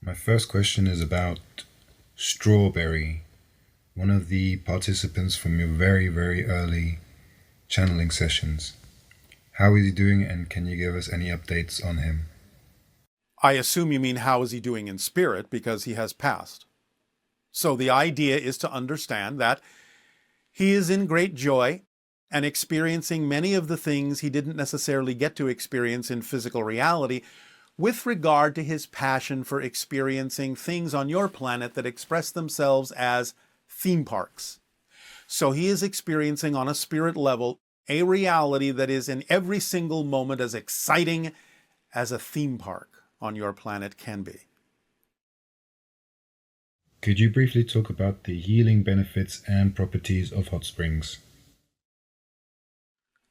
My first question is about Strawberry, one of the participants from your very, very early channeling sessions. How is he doing, and can you give us any updates on him? I assume you mean how is he doing in spirit, because he has passed. So the idea is to understand that he is in great joy and experiencing many of the things he didn't necessarily get to experience in physical reality with regard to his passion for experiencing things on your planet that express themselves as theme parks. So he is experiencing on a spirit level a reality that is in every single moment as exciting as a theme park on your planet can be. Could you briefly talk about the healing benefits and properties of hot springs?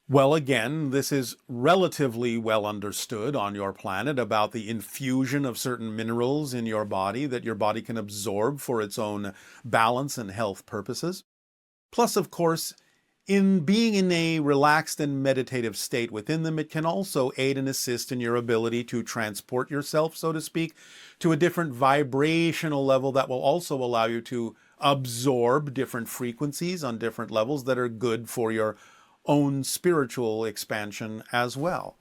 Well, again, this is relatively well understood on your planet about the infusion of certain minerals in your body that your body can absorb for its own balance and health purposes. Plus, of course, in being in a relaxed and meditative state within them, it can also aid and assist in your ability to transport yourself, so to speak, to a different vibrational level that will also allow you to absorb different frequencies on different levels that are good for your own spiritual expansion as well.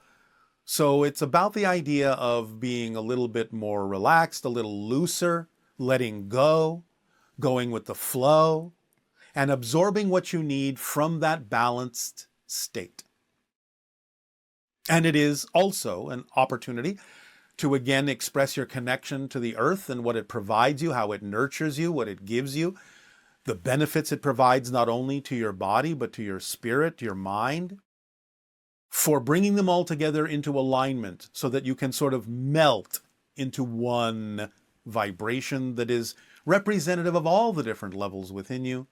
So it's about the idea of being a little bit more relaxed, a little looser, letting go, going with the flow, and absorbing what you need from that balanced state. And it is also an opportunity to again express your connection to the earth and what it provides you, how it nurtures you, what it gives you, the benefits it provides not only to your body, but to your spirit, your mind, for bringing them all together into alignment so that you can sort of melt into one vibration that is representative of all the different levels within you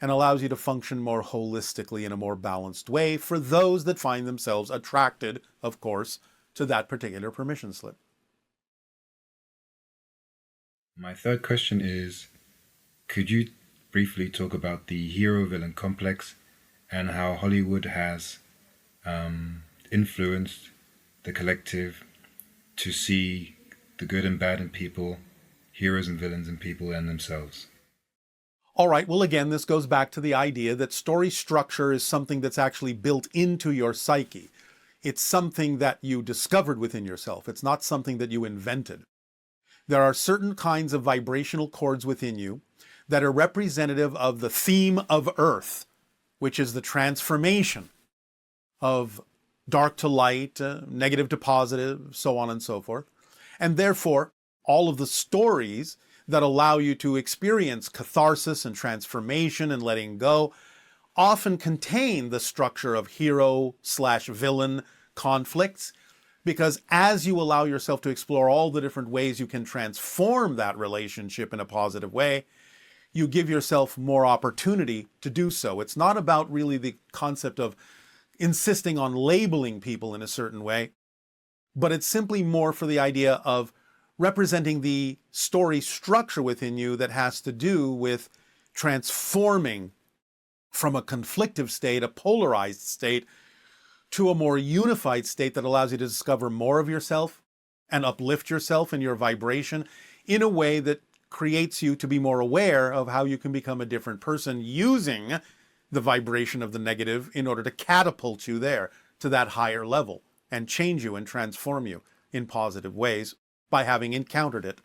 and allows you to function more holistically in a more balanced way for those that find themselves attracted, of course, to that particular permission slip. My third question is, could you briefly talk about the hero villain complex and how Hollywood has influenced the collective to see the good and bad in people, heroes and villains in people and themselves? All right, well, again, this goes back to the idea that story structure is something that's actually built into your psyche. It's something that you discovered within yourself. It's not something that you invented. There are certain kinds of vibrational chords within you that are representative of the theme of Earth, which is the transformation of dark to light, negative to positive, so on and so forth. And therefore, all of the stories that allow you to experience catharsis and transformation and letting go often contain the structure of hero/villain conflicts, because as you allow yourself to explore all the different ways you can transform that relationship in a positive way, you give yourself more opportunity to do so. It's not about really the concept of insisting on labeling people in a certain way, but it's simply more for the idea of representing the story structure within you that has to do with transforming from a conflictive state, a polarized state, to a more unified state that allows you to discover more of yourself and uplift yourself in your vibration in a way that creates you to be more aware of how you can become a different person using the vibration of the negative in order to catapult you there to that higher level and change you and transform you in positive ways by having encountered it.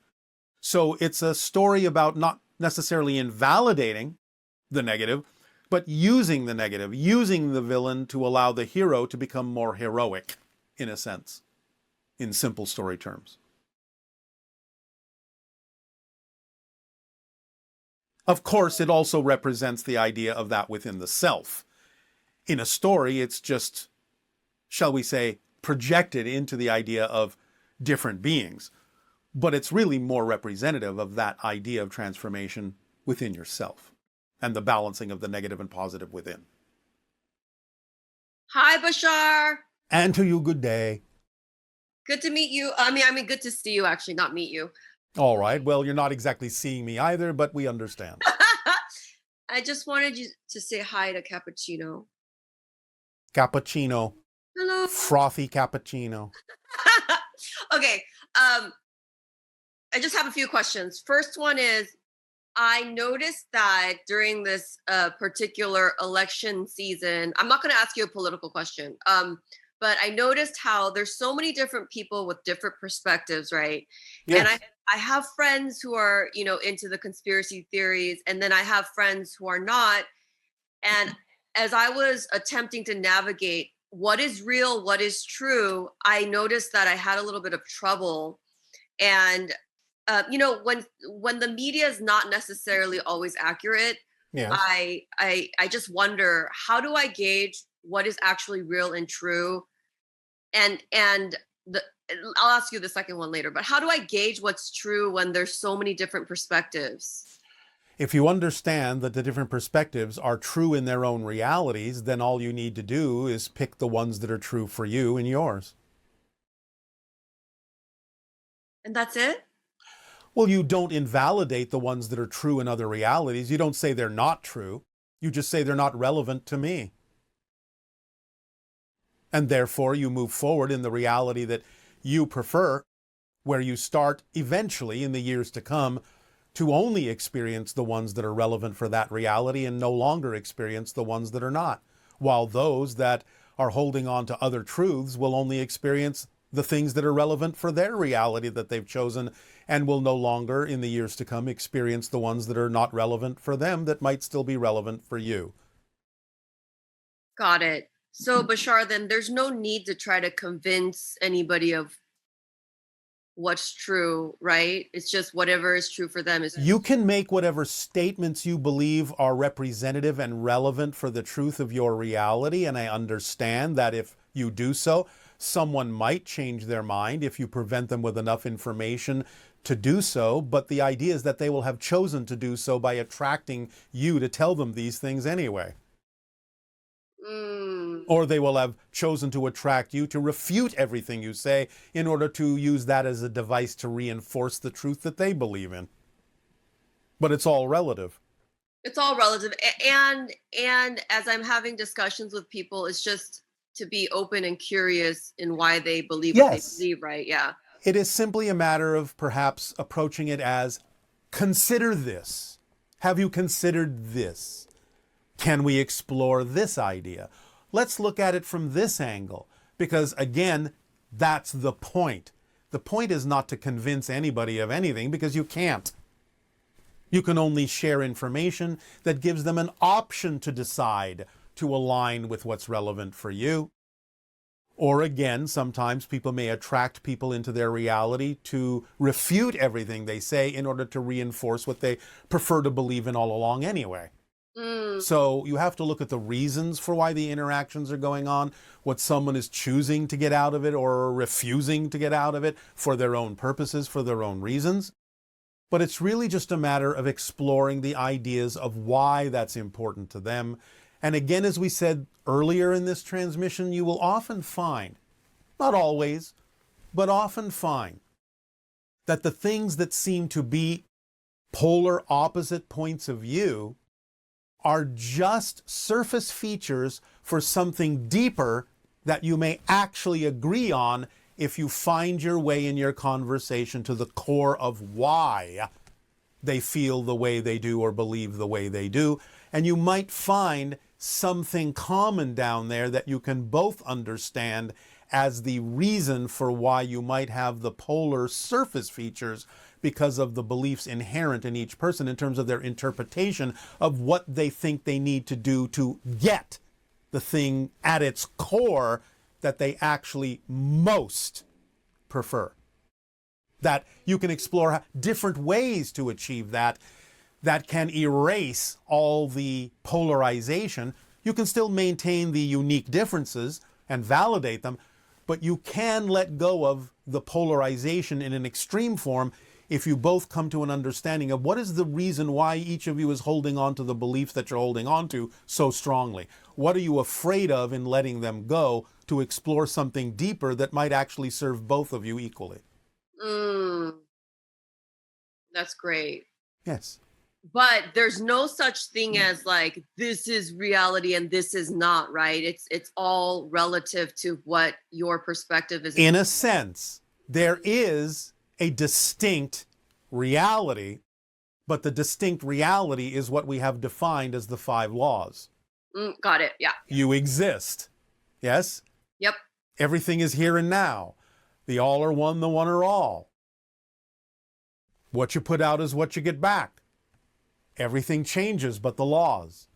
So it's a story about not necessarily invalidating the negative, but using the negative, using the villain to allow the hero to become more heroic, in a sense, in simple story terms. Of course, it also represents the idea of that within the self. In a story, it's just, shall we say, projected into the idea of different beings. But it's really more representative of that idea of transformation within yourself and the balancing of the negative and positive within. Hi, Bashar. And to you, good day. Good to meet you. I mean, good to see you, actually, not meet you. All right. Well, you're not exactly seeing me either, but we understand. I just wanted you to say hi to Cappuccino. Cappuccino. Hello. Frothy cappuccino. Okay. I just have a few questions. First one is, I noticed that during this particular election season, I'm not going to ask you a political question, but I noticed how there's so many different people with different perspectives, right? And Yes. I have friends who are, into the conspiracy theories, and then I have friends who are not. And as I was attempting to navigate what is real, what is true, I noticed that I had a little bit of trouble. And when the media is not necessarily always accurate, Yes. I just wonder, how do I gauge what is actually real and true? And the I'll ask you the second one later, but how do I gauge what's true when there's so many different perspectives? If you understand that the different perspectives are true in their own realities, then all you need to do is pick the ones that are true for you and yours. And that's it? Well, you don't invalidate the ones that are true in other realities. You don't say they're not true. You just say they're not relevant to me. And therefore, you move forward in the reality that you prefer, where you start eventually in the years to come to only experience the ones that are relevant for that reality and no longer experience the ones that are not. While those that are holding on to other truths will only experience the things that are relevant for their reality that they've chosen, and will no longer in the years to come experience the ones that are not relevant for them that might still be relevant for you. Got it. So, Bashar, then there's no need to try to convince anybody of what's true, right? It's just whatever is true for them is. You can make whatever statements you believe are representative and relevant for the truth of your reality, and I understand that if you do so, someone might change their mind if you prevent them with enough information to do so, but the idea is that they will have chosen to do so by attracting you to tell them these things anyway. Or they will have chosen to attract you to refute everything you say in order to use that as a device to reinforce the truth that they believe in. But it's all relative. It's all relative. And as I'm having discussions with people, it's just to be open and curious in why they believe what they Yes. believe, right? Yeah. It is simply a matter of perhaps approaching it as, consider this. Have you considered this? Can we explore this idea? Let's look at it from this angle. Because again, that's the point. The point is not to convince anybody of anything, because you can't. You can only share information that gives them an option to decide to align with what's relevant for you. Or again, sometimes people may attract people into their reality to refute everything they say in order to reinforce what they prefer to believe in all along anyway. So you have to look at the reasons for why the interactions are going on, what someone is choosing to get out of it or refusing to get out of it for their own purposes, for their own reasons. But it's really just a matter of exploring the ideas of why that's important to them. And again, as we said earlier in this transmission, you will often find, not always, but often find, that the things that seem to be polar opposite points of view are just surface features for something deeper that you may actually agree on if you find your way in your conversation to the core of why they feel the way they do or believe the way they do. And you might find something common down there that you can both understand as the reason for why you might have the polar surface features, because of the beliefs inherent in each person in terms of their interpretation of what they think they need to do to get the thing at its core that they actually most prefer. That you can explore different ways to achieve that can erase all the polarization. You can still maintain the unique differences and validate them, but you can let go of the polarization in an extreme form if you both come to an understanding of what is the reason why each of you is holding on to the beliefs that you're holding on to so strongly. What are you afraid of in letting them go to explore something deeper that might actually serve both of you equally? That's great. Yes. But there's no such thing as like, this is reality and this is not, right? It's all relative to what your perspective is. In a sense, there is a distinct reality, but the distinct reality is what we have defined as the 5 laws. Got it. Yeah. You exist. Yes? Yep. Everything is here and now. The all are one, the one are all. What you put out is what you get back. Everything changes but the laws.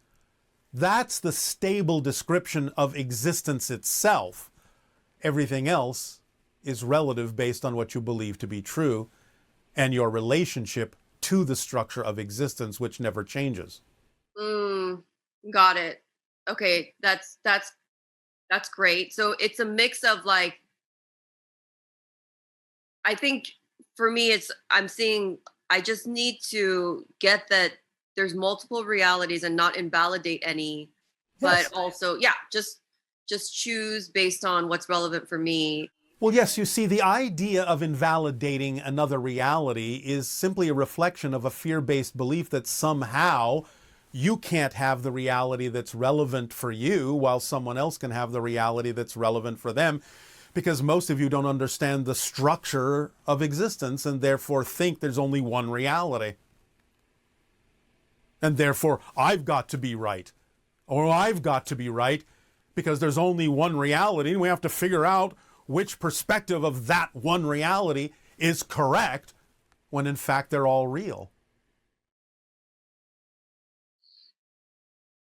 That's the stable description of existence itself. Everything else is relative based on what you believe to be true and your relationship to the structure of existence, which never changes. Got it. Okay, that's great. So it's a mix of like, I think for me I just need to get that there's multiple realities and not invalidate any, Yes. but also, yeah, just choose based on what's relevant for me. Well, yes, you see, the idea of invalidating another reality is simply a reflection of a fear-based belief that somehow you can't have the reality that's relevant for you while someone else can have the reality that's relevant for them, because most of you don't understand the structure of existence and therefore think there's only one reality. And therefore, I've got to be right, or I've got to be right because there's only one reality and we have to figure out which perspective of that one reality is correct when in fact they're all real.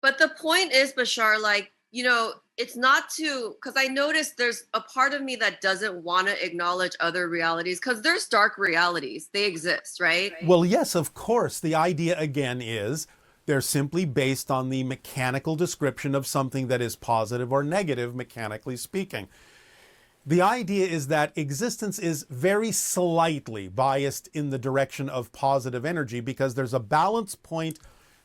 But the point is, Bashar, like, it's not because I noticed there's a part of me that doesn't want to acknowledge other realities because there's dark realities. They exist, right? Well, yes, of course. The idea again is they're simply based on the mechanical description of something that is positive or negative, mechanically speaking. The idea is that existence is very slightly biased in the direction of positive energy because there's a balance point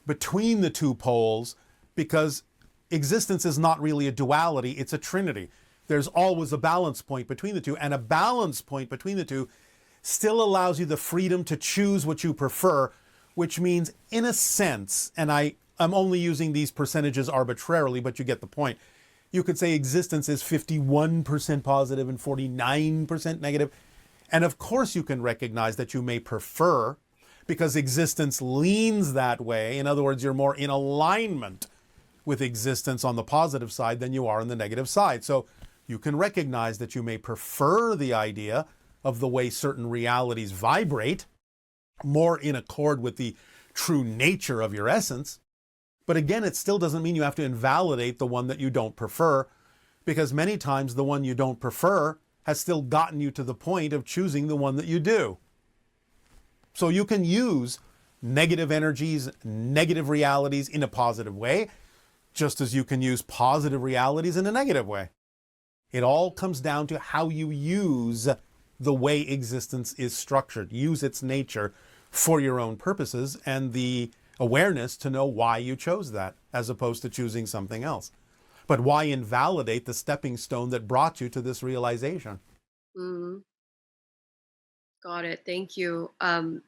between the two poles, because existence is not really a duality, it's a trinity. There's always a balance point between the two, and a balance point between the two still allows you the freedom to choose what you prefer, which means, in a sense, and I'm only using these percentages arbitrarily, but you get the point. You could say existence is 51% positive and 49% negative. And of course you can recognize that you may prefer, because existence leans that way. In other words, you're more in alignment with existence on the positive side than you are on the negative side. So you can recognize that you may prefer the idea of the way certain realities vibrate, more in accord with the true nature of your essence. But again, it still doesn't mean you have to invalidate the one that you don't prefer, because many times the one you don't prefer has still gotten you to the point of choosing the one that you do. So you can use negative energies, negative realities in a positive way, just as you can use positive realities in a negative way. It all comes down to how you use the way existence is structured. Use its nature for your own purposes and the awareness to know why you chose that as opposed to choosing something else. But why invalidate the stepping stone that brought you to this realization? Got it. Thank you. You're And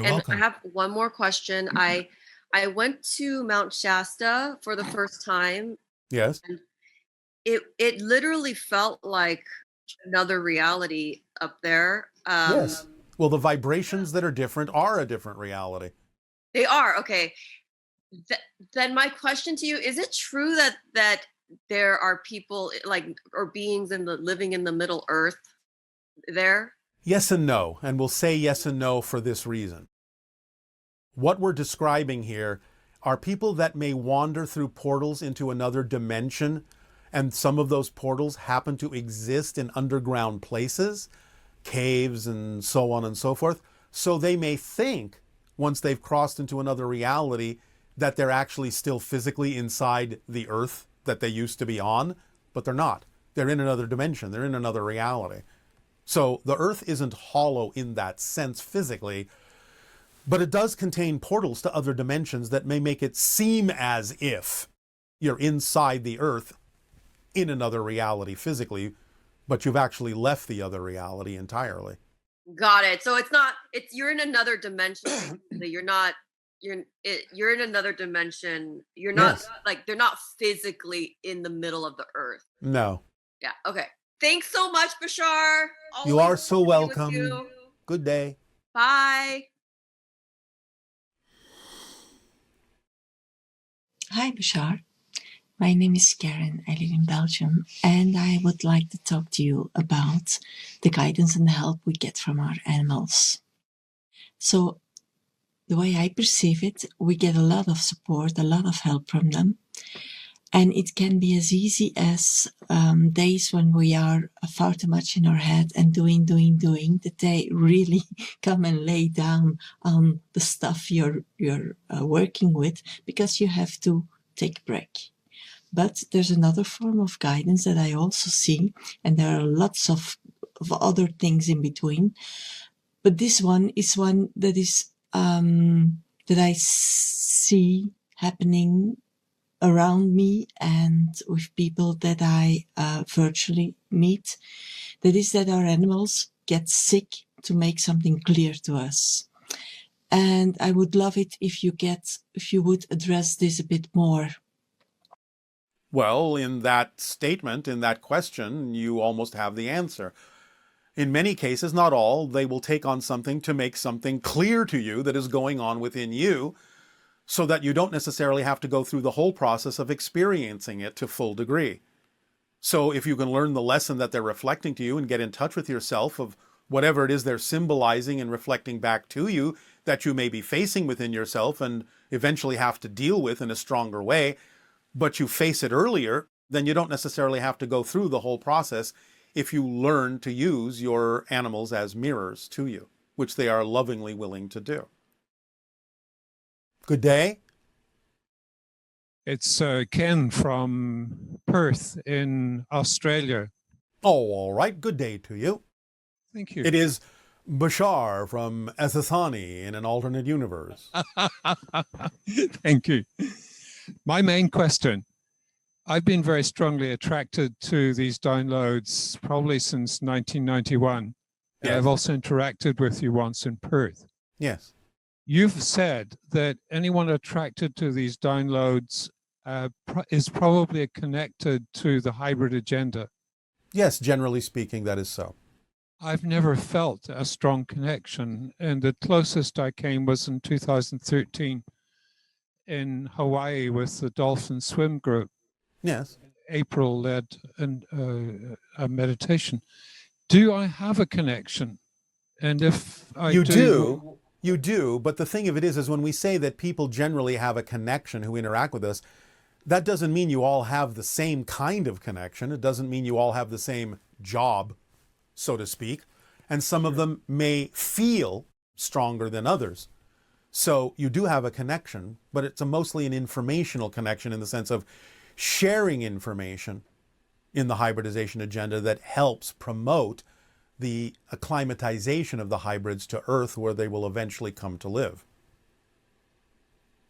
welcome. I have one more question. I went to Mount Shasta for the first time. Yes. And it literally felt like another reality up there. Yes. Well, the vibrations that are different are a different reality. They are. Okay. Then my question to you, is it true that there are people or beings living in the Middle Earth there? Yes and no. And we'll say yes and no for this reason. What we're describing here are people that may wander through portals into another dimension, and some of those portals happen to exist in underground places, caves and so on and so forth. So they may think, once they've crossed into another reality, that they're actually still physically inside the earth that they used to be on, but they're not. They're in another dimension. They're in another reality. So the earth isn't hollow in that sense physically, but it does contain portals to other dimensions that may make it seem as if you're inside the earth in another reality physically, but you've actually left the other reality entirely. Got it. So you're in another dimension. You're in another dimension. You're not Yes. they're not physically in the middle of the earth. No. Yeah. Okay. Thanks so much, Bashar. You are Always so good to be with welcome. you. Good day. Bye. Hi, Bashar. My name is Karen. I live in Belgium, and I would like to talk to you about the guidance and help we get from our animals. So, the way I perceive it, we get a lot of support, a lot of help from them. And it can be as easy as days when we are far too much in our head and doing, that they really come and lay down on the stuff you're working with, because you have to take a break. But there's another form of guidance that I also see, and there are lots of other things in between. But this one is one that is that I see happening around me and with people that I virtually meet. That is that our animals get sick to make something clear to us. And I would love it if you would address this a bit more. Well, in that statement, in that question, you almost have the answer. In many cases, not all, they will take on something to make something clear to you that is going on within you, so that you don't necessarily have to go through the whole process of experiencing it to full degree. So if you can learn the lesson that they're reflecting to you and get in touch with yourself of whatever it is they're symbolizing and reflecting back to you that you may be facing within yourself and eventually have to deal with in a stronger way, but you face it earlier, then you don't necessarily have to go through the whole process if you learn to use your animals as mirrors to you, which they are lovingly willing to do. Good day. It's Ken from Perth in Australia. Oh, all right. Good day to you. Thank you. It is Bashar from Essathani in an alternate universe. Thank you. My main question, I've been very strongly attracted to these downloads probably since 1991. Yes. And I've also interacted with you once in Perth. Yes. You've said that anyone attracted to these downloads is probably connected to the hybrid agenda. Yes, generally speaking, that is so. I've never felt a strong connection, and the closest I came was in 2013 in Hawaii with the Dolphin Swim Group. Yes. April led a meditation. Do I have a connection? And if I You do, but the thing of it is when we say that people generally have a connection who interact with us, that doesn't mean you all have the same kind of connection. It doesn't mean you all have the same job, so to speak. And some of them may feel stronger than others. So you do have a connection, but it's mostly an informational connection in the sense of sharing information in the hybridization agenda that helps promote the acclimatization of the hybrids to Earth, where they will eventually come to live.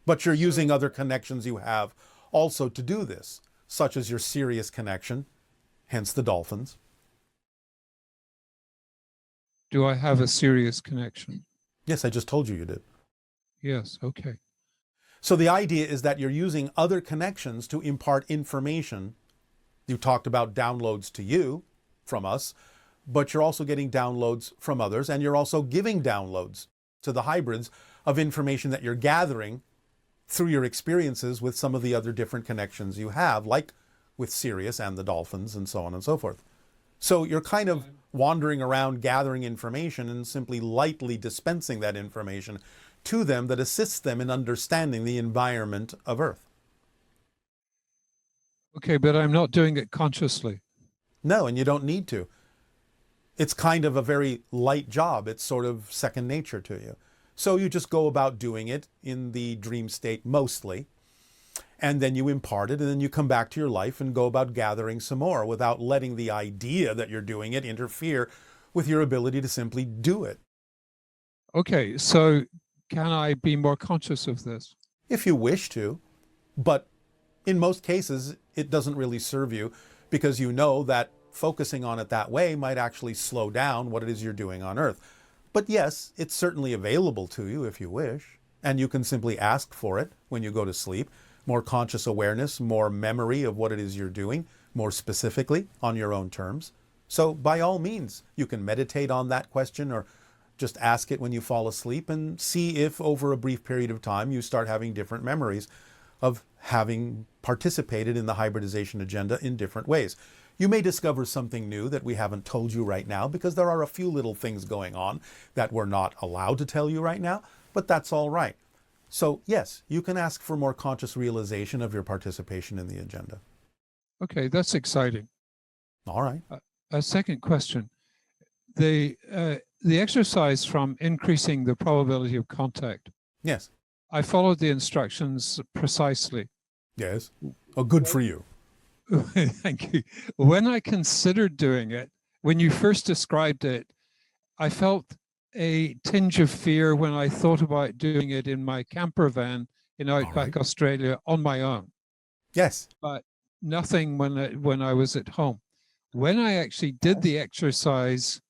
But you're using other connections you have also to do this, such as your Sirius connection, hence the dolphins. Do I have a serious connection? Yes, I just told you did. Yes, okay. So the idea is that you're using other connections to impart information. You talked about downloads to you from us, but you're also getting downloads from others, and you're also giving downloads to the hybrids of information that you're gathering through your experiences with some of the other different connections you have, like with Sirius and the dolphins and so on and so forth. So you're kind of wandering around gathering information and simply lightly dispensing that information to them that assists them in understanding the environment of Earth. Okay, but I'm not doing it consciously. No, and you don't need to. It's kind of a very light job. It's sort of second nature to you. So you just go about doing it in the dream state mostly, and then you impart it, and then you come back to your life and go about gathering some more without letting the idea that you're doing it interfere with your ability to simply do it. Okay, so can I be more conscious of this? If you wish to, but in most cases, it doesn't really serve you, because you know that focusing on it that way might actually slow down what it is you're doing on Earth. But yes, it's certainly available to you if you wish, and you can simply ask for it when you go to sleep. More conscious awareness, more memory of what it is you're doing, more specifically on your own terms. So by all means, you can meditate on that question or Just ask it when you fall asleep and see if over a brief period of time you start having different memories of having participated in the hybridization agenda in different ways. You may discover something new that we haven't told you right now, because there are a few little things going on that we're not allowed to tell you right now, but that's all right. So yes, you can ask for more conscious realization of your participation in the agenda. Okay, that's exciting. All right. A second question. The exercise from increasing the probability of contact. Yes. I followed the instructions precisely. Yes. Oh, good for you. Thank you. When I considered doing it, when you first described it, I felt a tinge of fear when I thought about doing it in my camper van in outback Australia on my own. Yes. But nothing when I was at home. When I actually did the exercise,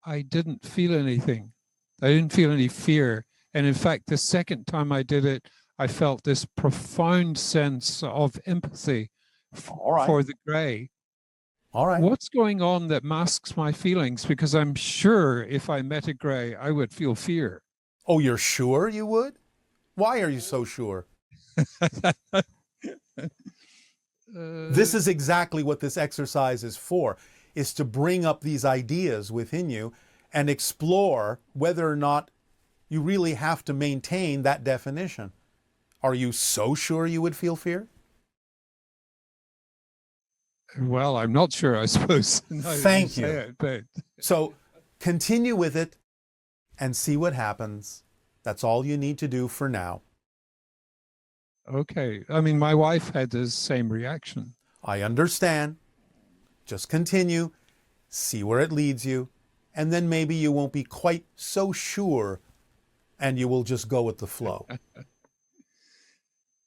I didn't feel anything. I didn't feel any fear. And in fact, the second time I did it, I felt this profound sense of empathy for the gray. All right. What's going on that masks my feelings? Because I'm sure if I met a gray, I would feel fear. Oh, you're sure you would? Why are you so sure? This is exactly what this exercise is for, is to bring up these ideas within you and explore whether or not you really have to maintain that definition. Are you so sure you would feel fear? Well, I'm not sure, I suppose. Thank you. It, but... So continue with it and see what happens. That's all you need to do for now. Okay. I mean, my wife had the same reaction. I understand. Just continue, see where it leads you, and then maybe you won't be quite so sure and you will just go with the flow.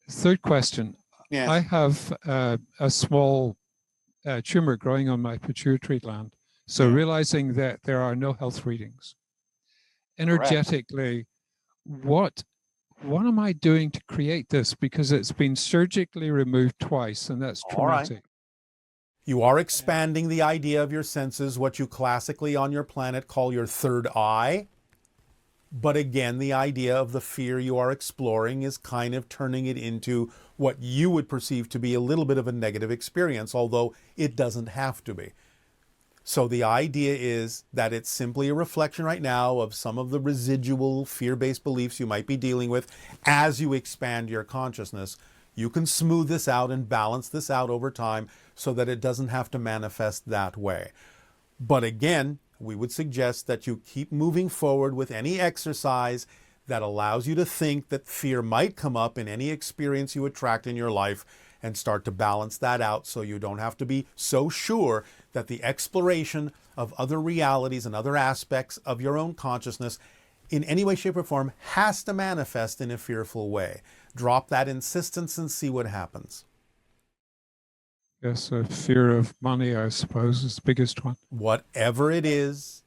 Third question. Yes. I have a small tumor growing on my pituitary gland. So realizing that there are no health readings. Energetically, what am I doing to create this? Because it's been surgically removed twice, and that's traumatic. You are expanding the idea of your senses, what you classically on your planet call your third eye. But again, the idea of the fear you are exploring is kind of turning it into what you would perceive to be a little bit of a negative experience, although it doesn't have to be. So the idea is that it's simply a reflection right now of some of the residual fear-based beliefs you might be dealing with. As you expand your consciousness, you can smooth this out and balance this out over time so that it doesn't have to manifest that way. But again, we would suggest that you keep moving forward with any exercise that allows you to think that fear might come up in any experience you attract in your life, and start to balance that out so you don't have to be so sure that the exploration of other realities and other aspects of your own consciousness in any way, shape, or form has to manifest in a fearful way. Drop that insistence and see what happens. Yes, a fear of money, I suppose, is the biggest one. Whatever it is,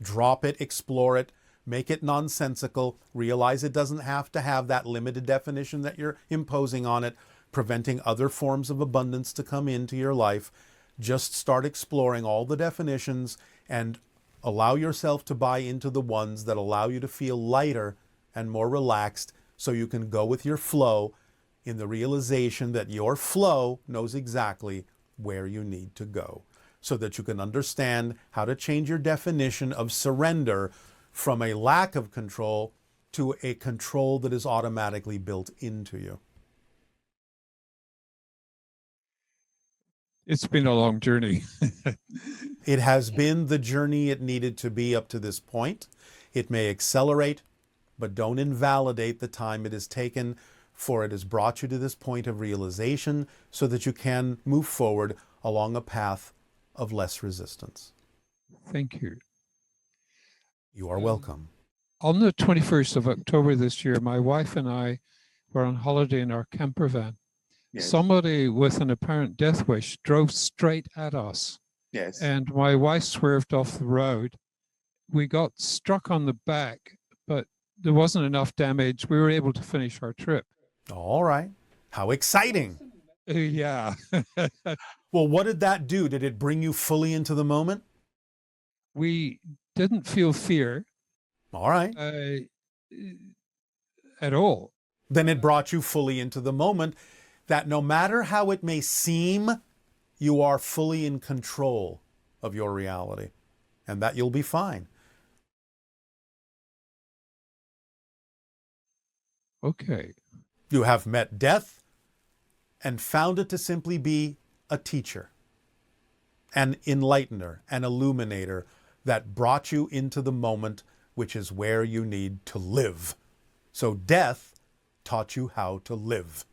drop it, explore it, make it nonsensical, realize it doesn't have to have that limited definition that you're imposing on it, preventing other forms of abundance to come into your life. Just start exploring all the definitions and allow yourself to buy into the ones that allow you to feel lighter and more relaxed, so you can go with your flow in the realization that your flow knows exactly where you need to go, so that you can understand how to change your definition of surrender from a lack of control to a control that is automatically built into you. It's been a long journey. It has been the journey it needed to be up to this point. It may accelerate, but don't invalidate the time it has taken, for it has brought you to this point of realization so that you can move forward along a path of less resistance. Thank you. You are welcome. On the 21st of October this year, my wife and I were on holiday in our camper van. Yes. Somebody with an apparent death wish drove straight at us. Yes. And my wife swerved off the road. We got struck on the back, but there wasn't enough damage. We were able to finish our trip. All right. How exciting. Yeah. Well, what did that do? Did it bring you fully into the moment? We didn't feel fear. All right. At all. Then it brought you fully into the moment that no matter how it may seem, you are fully in control of your reality and that you'll be fine. Okay. You have met death and found it to simply be a teacher, an enlightener, an illuminator that brought you into the moment, which is where you need to live. So death taught you how to live.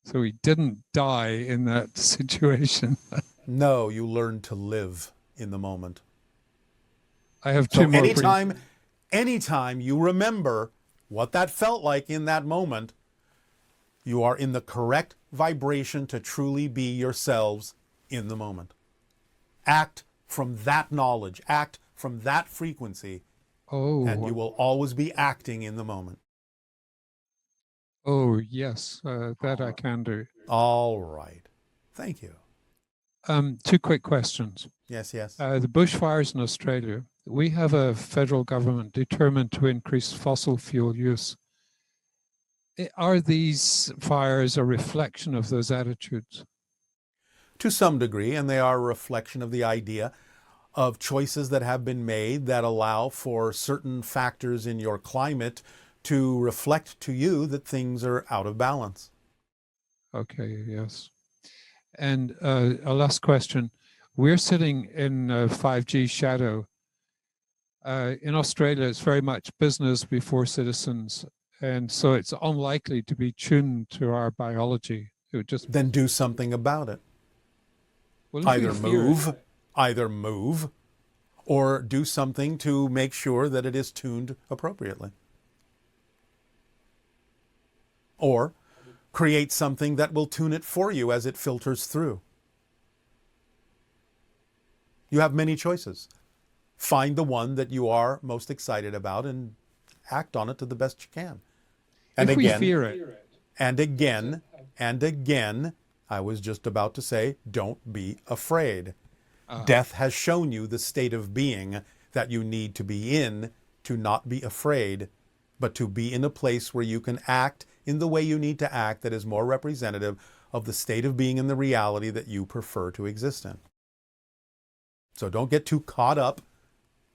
So he didn't die in that situation. No, you learned to live in the moment. I have So two more. anytime you remember what that felt like in that moment, you are in the correct vibration to truly be yourselves in the moment. Act from that knowledge, act from that frequency, and you will always be acting in the moment. Oh, yes, that I can do. All right. Thank you. Two quick questions. Yes. The bushfires in Australia, we have a federal government determined to increase fossil fuel use. Are these fires a reflection of those attitudes? To some degree, and they are a reflection of the idea of choices that have been made that allow for certain factors in your climate to reflect to you that things are out of balance. Okay, yes. And a last question. We're sitting in 5G shadow. In Australia, it's very much business before citizens. And so it's unlikely to be tuned to our biology. It would just Then do something about it. well, Either move, or do something to make sure that it is tuned appropriately. Or create something that will tune it for you as it filters through. You have many choices. Find the one that you are most excited about and act on it to the best you can. And if again, we fear it. And again, I was just about to say, don't be afraid. Death has shown you the state of being that you need to be in to not be afraid, but to be in a place where you can act in the way you need to act that is more representative of the state of being and the reality that you prefer to exist in. So don't get too caught up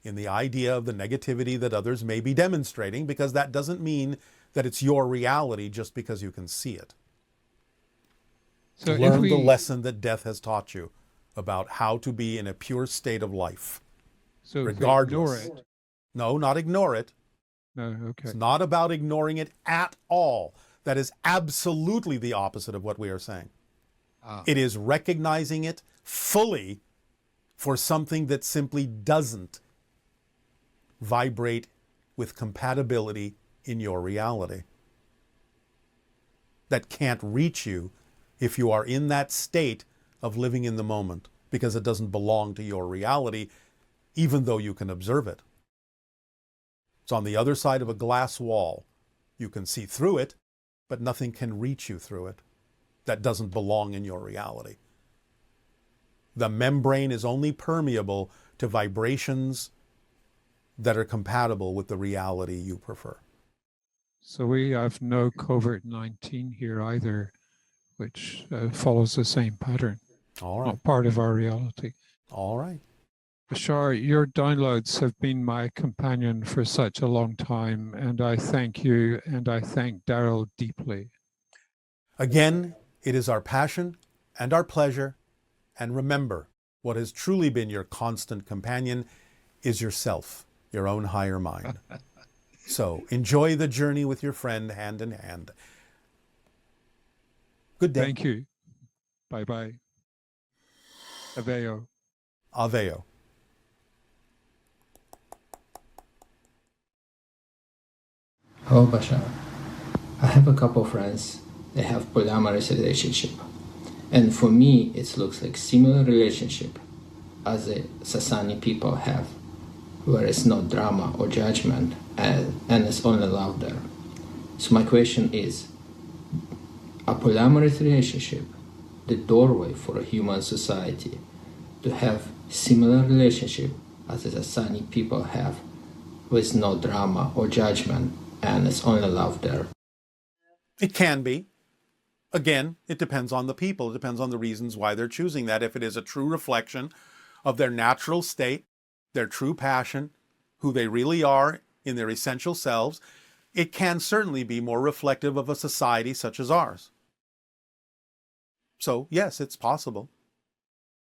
in the idea of the negativity that others may be demonstrating, because that doesn't mean that it's your reality just because you can see it. So learn the lesson that death has taught you about how to be in a pure state of life. So regardless. Ignore it. No, not ignore it. No, okay. It's not about ignoring it at all. That is absolutely the opposite of what we are saying. It is recognizing it fully for something that simply doesn't vibrate with compatibility in your reality. That can't reach you if you are in that state of living in the moment, because it doesn't belong to your reality, even though you can observe it. It's on the other side of a glass wall. You can see through it, but nothing can reach you through it. That doesn't belong in your reality. The membrane is only permeable to vibrations that are compatible with the reality you prefer. So we have no COVID-19 here either, which follows the same pattern. All right. Not part of our reality. All right. Bashar, your downloads have been my companion for such a long time, and I thank you and I thank Daryl deeply. Again, it is our passion and our pleasure. And remember, what has truly been your constant companion is yourself, your own higher mind. So enjoy the journey with your friend hand in hand. Good day. Thank you. Bye-bye. Aveo. Aveo. Hello, Bashar. I have a couple friends. They have polyamorous relationship. And for me, it looks like similar relationship as the Sasani people have, where it's no drama or judgment and it's only love there. So my question is, a polyamorous relationship the doorway for a human society to have similar relationship as the Sasani people have, with no drama or judgment, and it's only love there. It can be. Again, it depends on the people. It depends on the reasons why they're choosing that. If it is a true reflection of their natural state, their true passion, who they really are in their essential selves, it can certainly be more reflective of a society such as ours. So, yes, it's possible.